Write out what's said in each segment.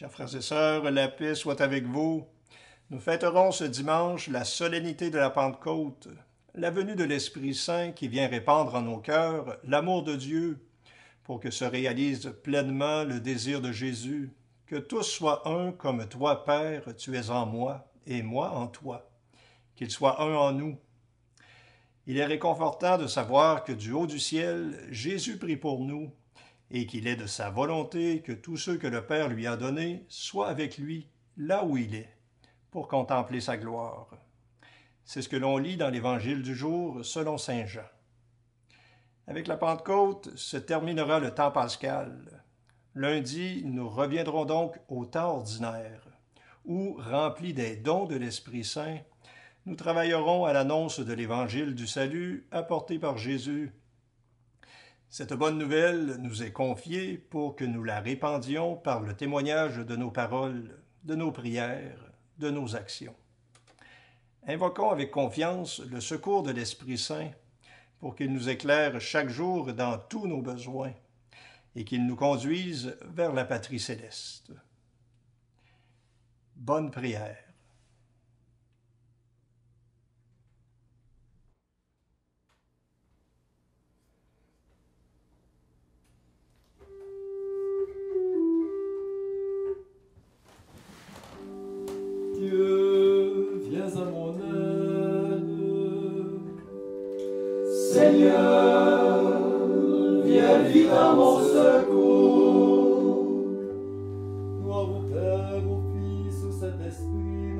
Chers frères et sœurs, la paix soit avec vous. Nous fêterons ce dimanche la solennité de la Pentecôte, la venue de l'Esprit Saint qui vient répandre en nos cœurs l'amour de Dieu pour que se réalise pleinement le désir de Jésus, que tous soient un comme toi, Père, tu es en moi et moi en toi, qu'ils soient un en nous. Il est réconfortant de savoir que du haut du ciel, Jésus prie pour nous et qu'il est de sa volonté que tous ceux que le Père lui a donnés soient avec lui, là où il est, pour contempler sa gloire. C'est ce que l'on lit dans l'Évangile du jour selon saint Jean. Avec la Pentecôte se terminera le temps pascal. Lundi, nous reviendrons donc au temps ordinaire, où, remplis des dons de l'Esprit Saint, nous travaillerons à l'annonce de l'Évangile du salut apporté par Jésus. Cette bonne nouvelle nous est confiée pour que nous la répandions par le témoignage de nos paroles, de nos prières, de nos actions. Invoquons avec confiance le secours de l'Esprit Saint pour qu'il nous éclaire chaque jour dans tous nos besoins et qu'il nous conduise vers la patrie céleste. Bonne prière. Dieu, viens à mon aide. Seigneur, viens vite à mon secours. Gloire au Père, au Fils, au Saint-Esprit,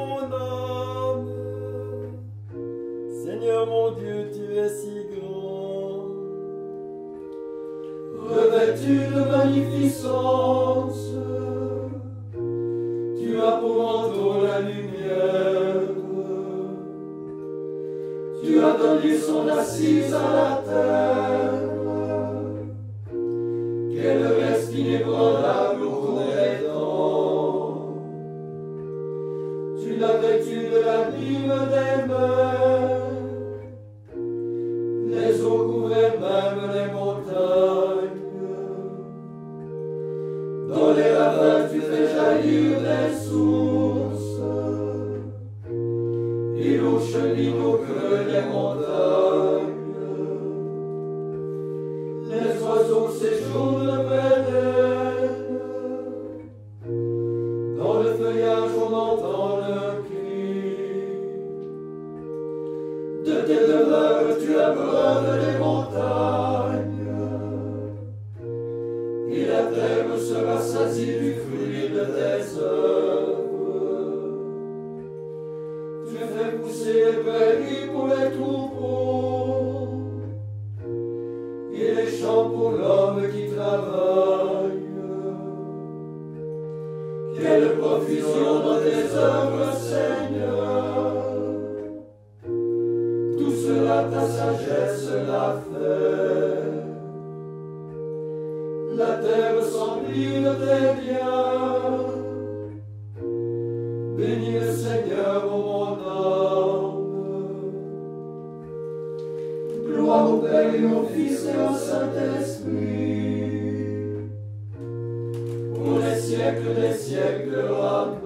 mon âme. Seigneur mon Dieu, tu es si grand. Revêtu de magnificence, tu as pour manteau la lumière. Tu as donné son assise à la terre. Quel reste inébranlable au cours des temps. Tu l'as vêtu de l'abîme des mers. Les eaux couvraient même les montagnes. Dans les ravins tu fais jaillir des sources. Et l'eau chemine au creux des montagnes. Les oiseaux séjournent près d'elle. Dans le feuillage on entend leur cri. De tes demeures tu abreuves les montagnes. Et la terre se rassasie du fruit de tes œuvres. Tu fais pousser les prairies pour les troupeaux. Et les champs pour l'homme qui travaille. Quelle profusion dans tes œuvres, Seigneur. Tout cela ta sagesse l'a fait. La terre s'emplit de tes biens. Bénis le Seigneur, ô mon âme. Gloire au Père et au Fils et au Saint-Esprit, pour les siècles des siècles. Amen.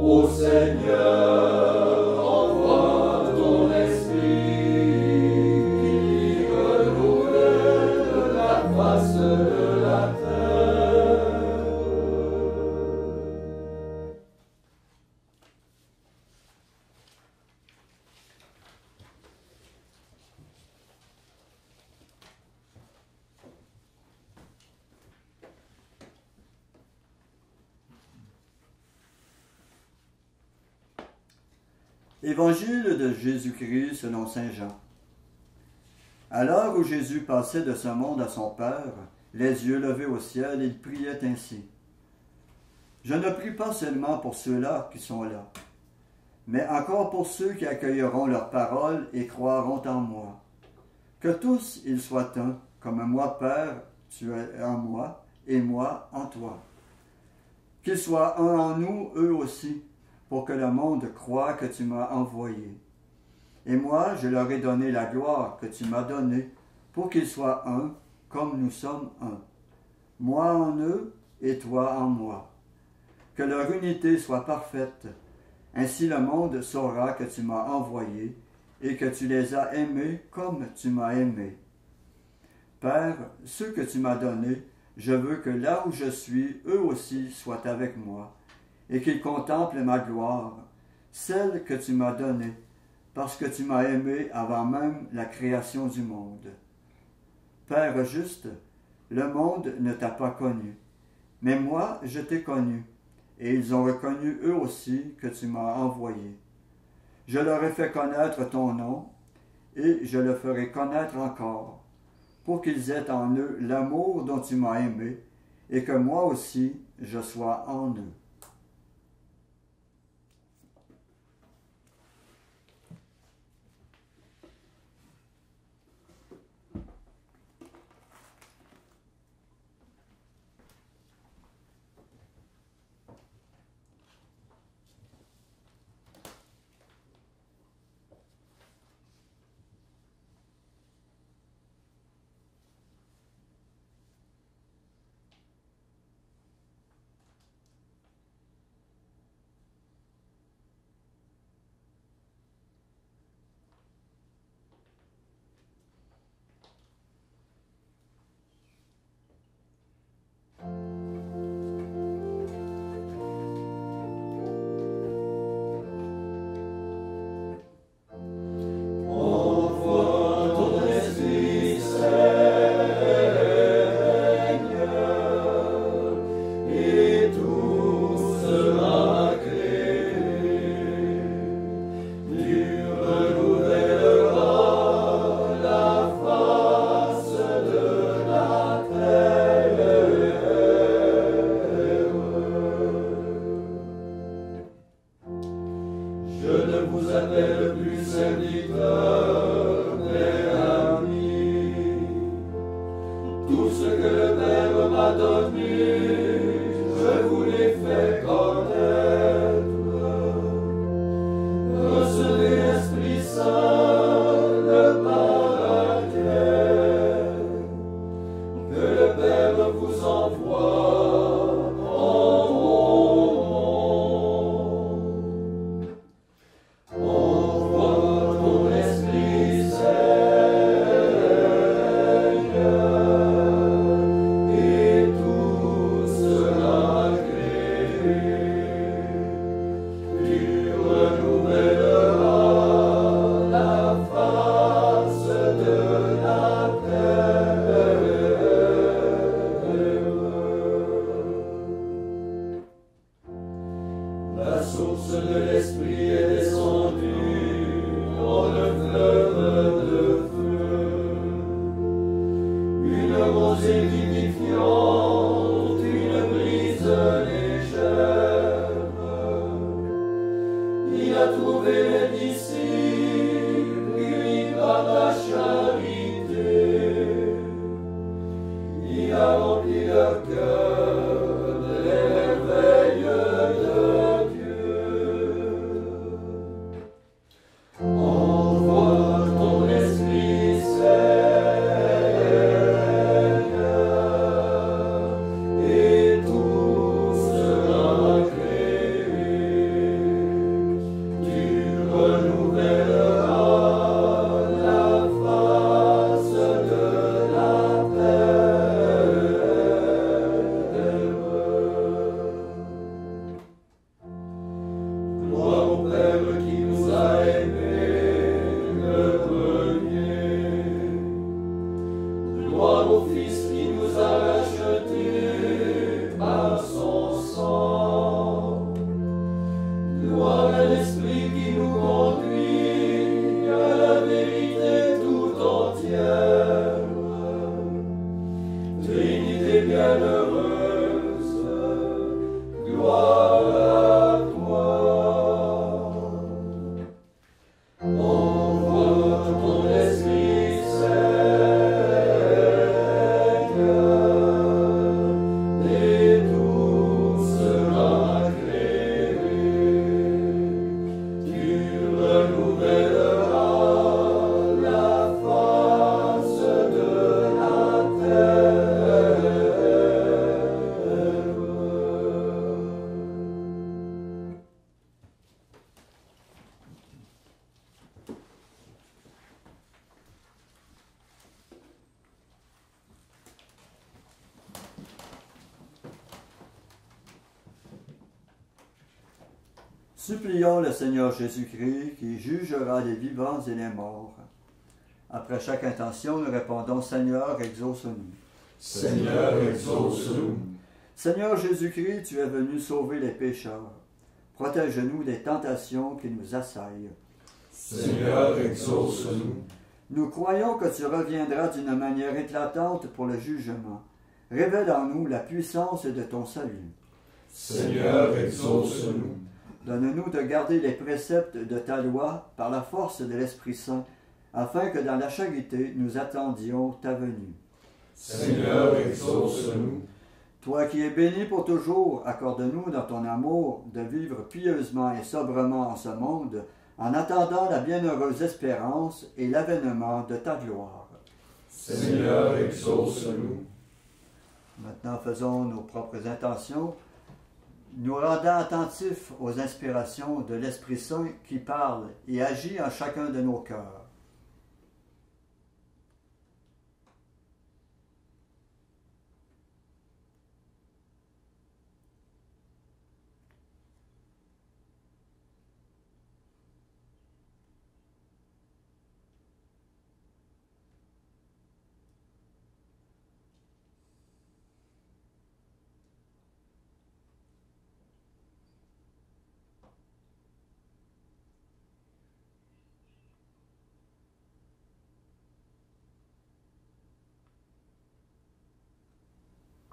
Ô Seigneur, envoie ton esprit, qui renouvelle la face de la terre. Évangile de Jésus-Christ selon saint Jean. À l'heure où Jésus passait de ce monde à son Père, les yeux levés au ciel, il priait ainsi. Je ne prie pas seulement pour ceux-là qui sont là, mais encore pour ceux qui accueilleront leur parole et croiront en moi. Que tous ils soient un, comme moi, Père, tu es en moi, et moi en toi. Qu'ils soient un en nous, eux aussi, pour que le monde croie que tu m'as envoyé. Et moi, je leur ai donné la gloire que tu m'as donnée, pour qu'ils soient un, comme nous sommes un. Moi en eux, et toi en moi. Que leur unité soit parfaite. Ainsi le monde saura que tu m'as envoyé, et que tu les as aimés comme tu m'as aimé. Père, ceux que tu m'as donnés, je veux que là où je suis, eux aussi soient avec moi, et qu'ils contemplent ma gloire, celle que tu m'as donnée, parce que tu m'as aimé avant même la création du monde. Père juste, le monde ne t'a pas connu, mais moi je t'ai connu, et ils ont reconnu eux aussi que tu m'as envoyé. Je leur ai fait connaître ton nom, et je le ferai connaître encore, pour qu'ils aient en eux l'amour dont tu m'as aimé, et que moi aussi je sois en eux. appelle plus serviteur, mais ami. Tout ce que le Père m'a donné, je vous l'ai fait connaître. Recevez l'Esprit Saint, le Paraclet, que le Père vous envoie en mon nom. Envoie ton Esprit, Seigneur, et tout sera créé. Tu renouvelleras la face de la terre. La source de l'Esprit est descendue dans le fleuve de feu. Une rosée vivifiante, une brise légère. Il a trouvé les disciples unis par la charité. Il a rempli leur cœur de l'éveil de Dieu. Envoie ton Esprit, Seigneur, et tout sera créé. Tu renouvelleras la face de la terre. Gloire au Père qui nous a aimés le premier. Gloire au Fils qui nous a rachetés par son sang. Gloire à l'Esprit qui nous conduit à la vérité tout entière. Trinité bienheureuse, gloire à toi. Envoie ton Esprit, Seigneur, et tout sera créé. Tu renouvelleras la face de la terre. Supplions le Seigneur Jésus-Christ qui jugera les vivants et les morts. Après chaque intention, nous répondons Seigneur, exauce-nous. Seigneur, exauce-nous. Seigneur Jésus-Christ, tu es venu sauver les pécheurs. Protège-nous des tentations qui nous assaillent. Seigneur, exauce-nous. Nous croyons que tu reviendras d'une manière éclatante pour le jugement. Révèle en nous la puissance de ton salut. Seigneur, exauce-nous. Donne-nous de garder les préceptes de ta loi par la force de l'Esprit Saint, afin que dans la charité nous attendions ta venue. Seigneur, exauce-nous. Toi qui es béni pour toujours, accorde-nous dans ton amour de vivre pieusement et sobrement en ce monde, en attendant la bienheureuse espérance et l'avènement de ta gloire. Seigneur, exauce-nous. Maintenant, faisons nos propres intentions, nous rendant attentifs aux inspirations de l'Esprit Saint qui parle et agit en chacun de nos cœurs.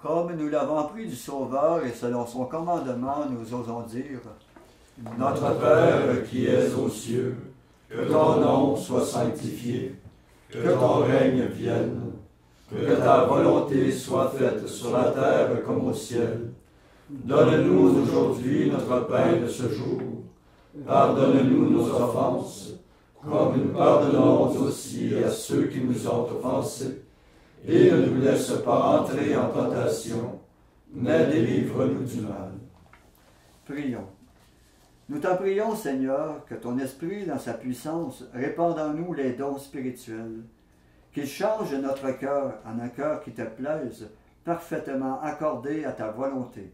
Comme nous l'avons appris du Sauveur et selon son commandement, nous osons dire: Notre Père qui es aux cieux, que ton nom soit sanctifié, que ton règne vienne, que ta volonté soit faite sur la terre comme au ciel. Donne-nous aujourd'hui notre pain de ce jour. Pardonne-nous nos offenses, comme nous pardonnons aussi à ceux qui nous ont offensés. Et ne nous laisse pas entrer en tentation, mais délivre-nous du mal. Prions. Nous t'en prions, Seigneur, que ton Esprit, dans sa puissance, répande en nous les dons spirituels, qu'il change notre cœur en un cœur qui te plaise, parfaitement accordé à ta volonté.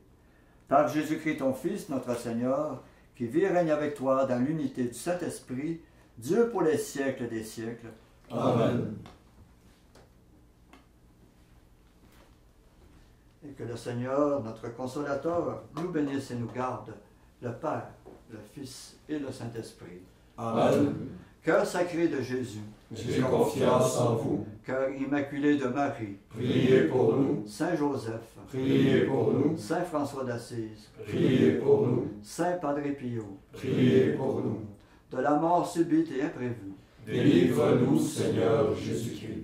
Par Jésus-Christ, ton Fils, notre Seigneur, qui vit et règne avec toi dans l'unité du Saint-Esprit, Dieu pour les siècles des siècles. Amen. Et que le Seigneur, notre Consolateur, nous bénisse et nous garde, le Père, le Fils et le Saint-Esprit. Amen. Cœur sacré de Jésus, J'ai confiance en vous. cœur immaculé de Marie, Priez pour nous. Saint Joseph, Priez pour nous. Saint François d'Assise, Priez pour nous. Saint Padre Pio, Priez pour nous. de la mort subite et imprévue, Délivre-nous, Seigneur Jésus-Christ.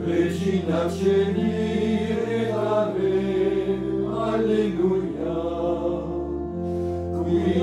Regina Celi redame, Alleluia. Qui